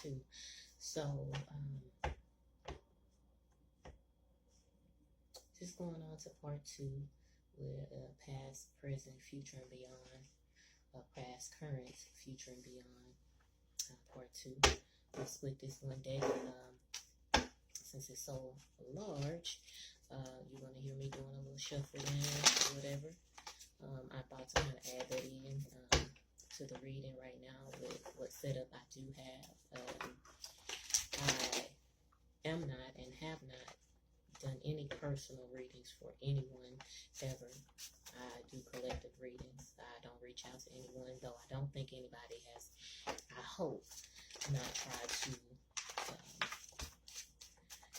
2. So, just going on to part 2 with past, present, future, and beyond. Past, current, future, and beyond. Part 2. We'll split this one day. Since it's so large, you're going to hear me doing a little shuffle in or whatever. I'm about to kind of add that in to the reading right now with what setup I do have. I am not and have not done any personal readings for anyone ever. I do collective readings. I don't reach out to anyone, though I don't think anybody has, I hope, not tried to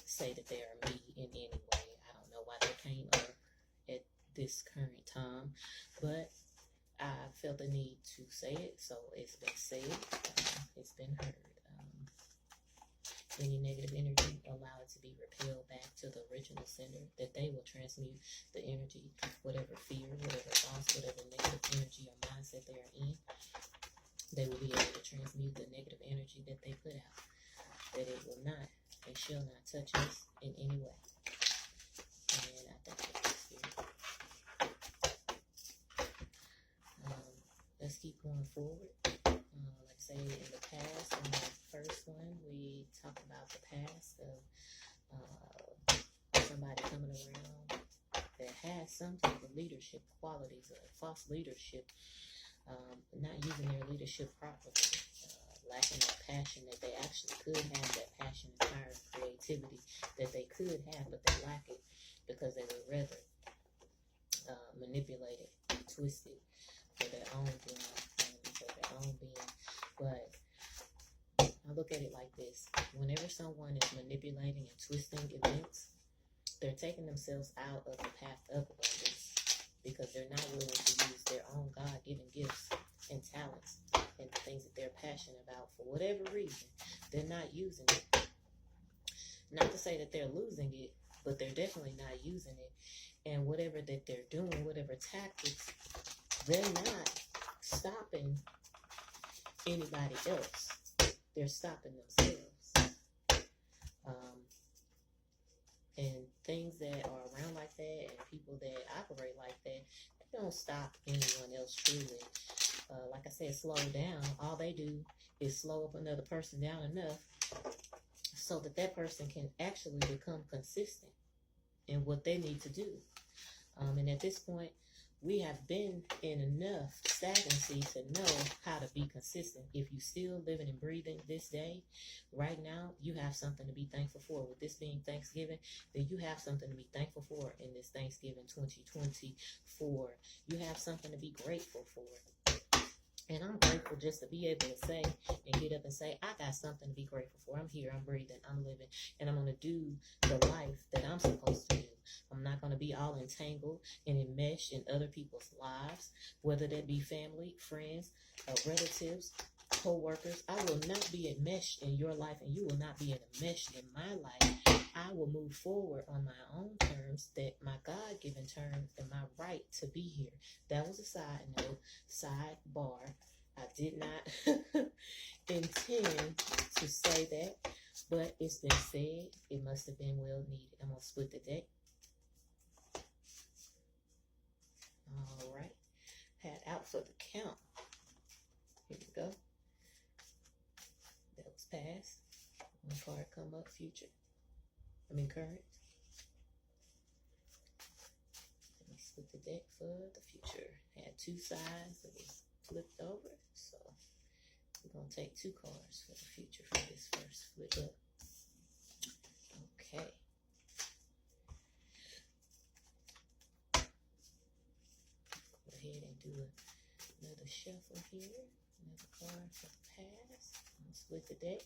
say that they are me in any way. I don't know why they came up at this current time, but I felt the need to say it, so it's been said, it's been heard. Any negative energy, allow it to be repelled back to the original sender, that they will transmute the energy, whatever fear, whatever thoughts, whatever negative energy or mindset they are in. They will be able to transmute the negative energy that they put out, that it will not and shall not touch us in any way. And I thank you for spirit. Let's keep going forward. Like I say, in the past, in the first one, we talked about the past of somebody coming around that has some type of leadership qualities, false leadership, not using their leadership properly, lacking that passion that they actually could have, that passion, fire, and creativity that they could have, but they lack it because they were rather manipulated, twisted for their own gain, for their own being. But I look at it like this: whenever someone is manipulating and twisting events, they're taking themselves out of the path of abundance because they're not willing to use their own God-given gifts and talents and the things that they're passionate about. For whatever reason, they're not using it. Not to say that they're losing it, but they're definitely not using it. And whatever that they're doing, whatever tactics, they're not stopping anybody else. They're stopping themselves. And things that are around like that and people that operate like that, they don't stop anyone else truly. Like I said, slow down. All they do is slow up another person down enough so that that person can actually become consistent in what they need to do. And at this point, we have been in enough stagnancy to know how to be consistent. If you're still living and breathing this day, right now, you have something to be thankful for. With this being Thanksgiving, then you have something to be thankful for in this Thanksgiving 2024. You have something to be grateful for. And I'm grateful just to be able to say and get up and say, I got something to be grateful for. I'm here, I'm breathing, I'm living, and I'm going to do the life that I'm supposed to do. I'm not going to be all entangled and enmeshed in other people's lives, whether that be family, friends, relatives, co-workers. I will not be enmeshed in your life, and you will not be enmeshed in my life. I will move forward on my own terms, that my God-given terms and my right to be here. That was a side note, sidebar. I did not intend to say that, but it's been said. It must have been well needed. I'm going to split the deck. All right. Hat out for the count. Here we go. That was past. One card come up, future. Current. Let me split the deck for the future. Had two sides that was flipped over, so we're going to take two cards for the future for this first flip up. Okay. Go ahead and do another shuffle here. Another card for the past. I'm going to split the deck.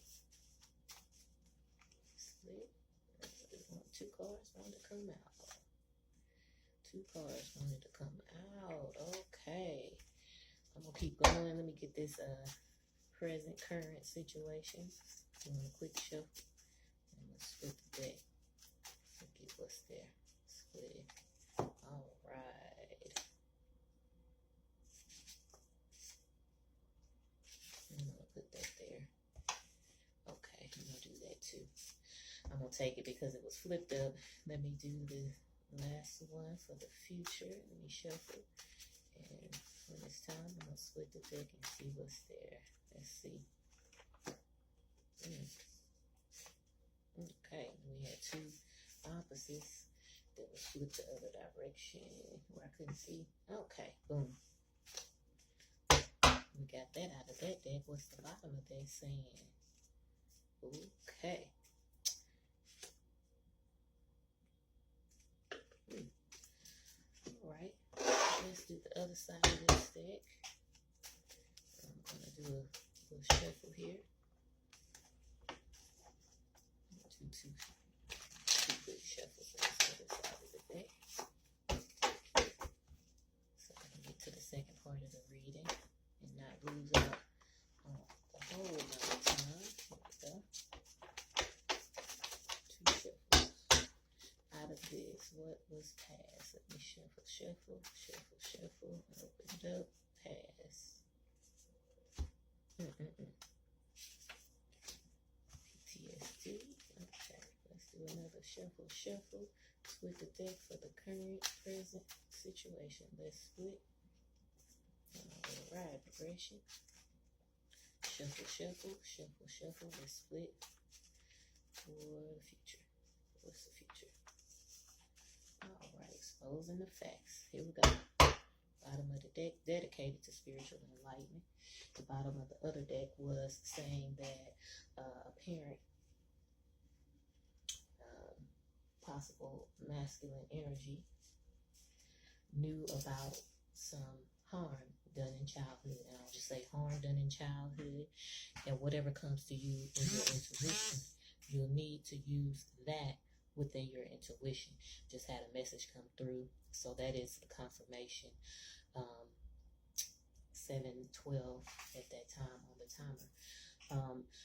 Split. Two cards wanted to come out. Two cards wanted to come out. Okay. I'm going to keep going. Let me get this present, current situation. I'm going to quick shuffle. I'm going to split the deck. Get what's there. Split it. All right. I'm going to put that there. to. I'm going to take it because it was flipped up. Let me do the last one for the future. Let me shuffle. And when it's time, I'm going to split the deck and see what's there. Let's see. Okay, we had two opposites that was flipped the other direction where I couldn't see. Okay, boom. We got that out of that deck. What's the bottom of that saying? Okay. Alright, let's do the other side of this deck. I'm going to do a little shuffle here. Two big shuffles on the other side of the deck. So I can get to the second part of the reading and not lose out on the whole amount of time. Here we go. Two shuffles. Out of this, what was past? Let me shuffle, shuffle, shuffle, shuffle. Open it up. Pass. PTSD. Okay, let's do another shuffle, shuffle. Split the deck for the current, present situation. Let's split. Alright, progression. Shuffle, shuffle, shuffle, shuffle. Let's split for the future. What's the future? Alright, exposing the facts. Here we go. Bottom of the deck, dedicated to spiritual enlightenment. The bottom of the other deck was saying that a parent, possible masculine energy, knew about some harm done in childhood. And I'll just say harm done in childhood. And whatever comes to you in your intuition, you'll need to use that within your intuition. Just had a message come through. So that is the confirmation. 7:12 at that time on the timer.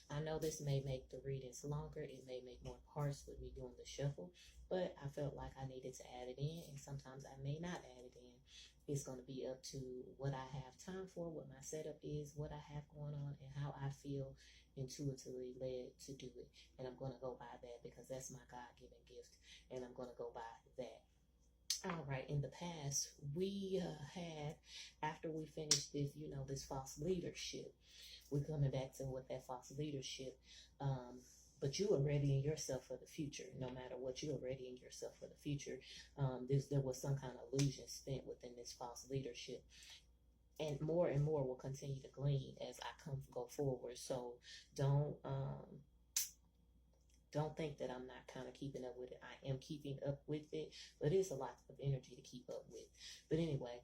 I know this may make the readings longer. It may make more parts with me doing the shuffle, but I felt like I needed to add it in, and sometimes I may not add it in. It's going to be up to what I have time for, what my setup is, what I have going on, and how I feel intuitively led to do it. And I'm going to go by that because that's my God-given gift, and I'm going to go by that. All right, in the past, we had, after we finished this, this false leadership, we're coming back to what that false leadership, but you are readying yourself for the future. No matter what, you are readying yourself for the future. There was some kind of illusion spent within this false leadership. And more will continue to glean as I go forward. So don't think that I'm not kind of keeping up with it. I am keeping up with it, but it's a lot of energy to keep up with. But anyway,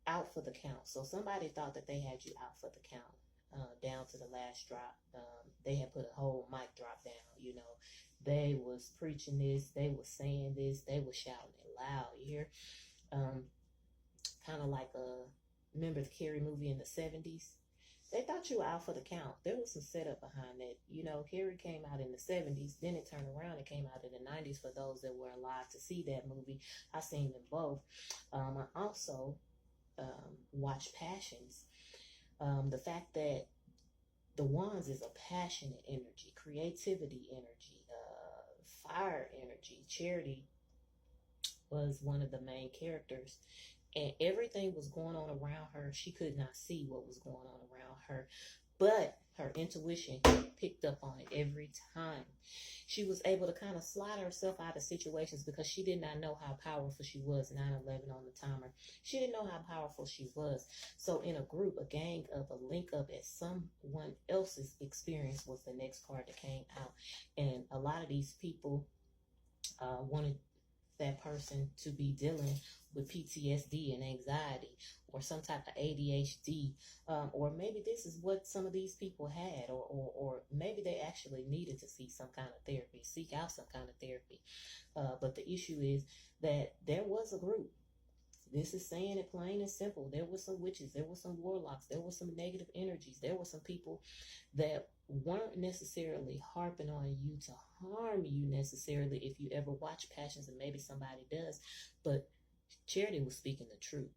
out for the count. So somebody thought that they had you out for the count, down to the last drop. They had put a whole mic drop down, They was preaching this, they was saying this, they was shouting it loud. You hear? Kind of like remember the Carrie movie in the 70s? They thought you were out for the count. There was some setup behind that. Carrie came out in the 70s. Then it turned around. It came out in the 90s for those that were alive to see that movie. I seen them both. I also watched Passions. The fact that the Wands is a passionate energy, creativity energy, fire energy. Charity was one of the main characters. And everything was going on around her. She could not see what was going on around her. But her intuition picked up on it every time. She was able to kind of slide herself out of situations because she did not know how powerful she was. 9/11 on the timer. She didn't know how powerful she was. So in a group, a gang up, a link up at someone else's experience was the next card that came out. And a lot of these people wanted that person to be dealing with PTSD and anxiety or some type of ADHD, or maybe this is what some of these people had, or maybe they actually needed to see some kind of therapy, seek out some kind of therapy. But the issue is that there was a group. This is saying it plain and simple. There were some witches, there were some warlocks, there were some negative energies, there were some people that weren't necessarily harping on you to harm you necessarily if you ever watch Passions, and maybe somebody does, but Charity was speaking the truth.